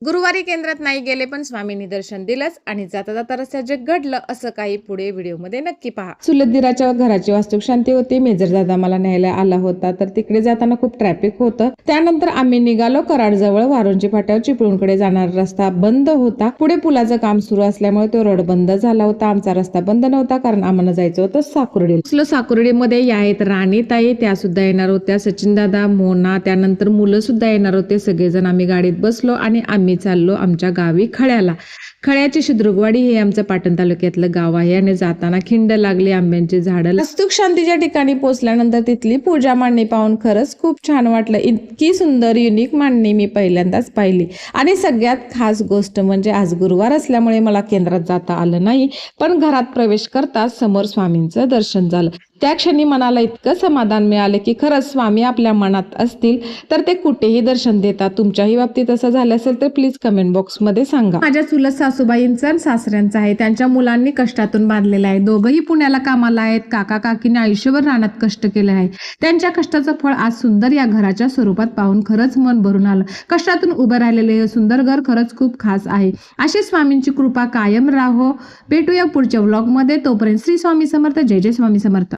गुरुवारी केंद्रात नाही गेले पण स्वामींनी दर्शन दिलंच आणि जाता जाता रस्त्यात जे घडलं असं काही पुढे व्हिडिओमध्ये नक्की पहा. चुलत दिराच्या घराची वास्तुक शांती होती. मेजर दादा मला न्यायला आला होता तर तिकडे जाताना खूप ट्रॅफिक होतं. त्यानंतर आम्ही निघालो. कराडजवळ वारुंजी फाट्यावर चिपळूणकडे जाणारा रस्ता बंद होता. पुढे पुलाचं काम सुरू असल्यामुळे तो रोड बंद झाला होता. आमचा रस्ता बंद नव्हता कारण आम्हाला जायचं होतं साकुर्डी. साकुर्डीमध्ये या आहेत राणीताई, त्या सुद्धा येणार होत्या. सचिन दादा, मोना, त्यानंतर मुलं सुद्धा येणार होते. सगळेजण आम्ही गाडीत बसलो आणि आम्ही चाललो आमच्या गावी खळ्याला. खळ्याची शुद्रुगवाडी हे आमचं पाटण तालुक्यातलं गाव आहे आणि जाताना खिंड लागली, आंब्यांची झाडं. वास्तुक शांतीच्या ठिकाणी पोहोचल्यानंतर तिथली पूजा मांडणी पाहून खरंच खूप छान वाटलं. इतकी सुंदर युनिक मांडणी मी पहिल्यांदाच पाहिली. आणि सगळ्यात खास गोष्ट म्हणजे आज गुरुवार असल्यामुळे मला केंद्रात जाता आलं नाही, पण घरात प्रवेश करताच समोर स्वामींचं दर्शन झालं. त्या क्षणी मनाला इतकं समाधान मिळालं की खरंच स्वामी आपल्या मनात असतील तर ते कुठेही दर्शन देतात. तुमच्याही बाबतीत असं झालं असेल तर प्लीज कमेंट बॉक्समध्ये सांगा. माझ्या चुलत सासूबाईंचा आणि सासऱ्यांचा आहे. त्यांच्या मुलांनी कष्टातून बांधलेलं आहे. दोघंही पुण्याला कामाला आहेत. काका काकीने आयुष्यभर रानात कष्ट केले आहे. त्यांच्या कष्टाचं फळ आज सुंदर या घराच्या स्वरूपात पाहून खरंच मन भरून आलं. कष्टातून उभं राहिलेले हे सुंदर घर खरंच खूप खास आहे. अशी स्वामींची कृपा कायम राहो. भेटूया पुढच्या व्लॉगमध्ये. तोपर्यंत श्री स्वामी समर्थ. जय जय स्वामी समर्थ.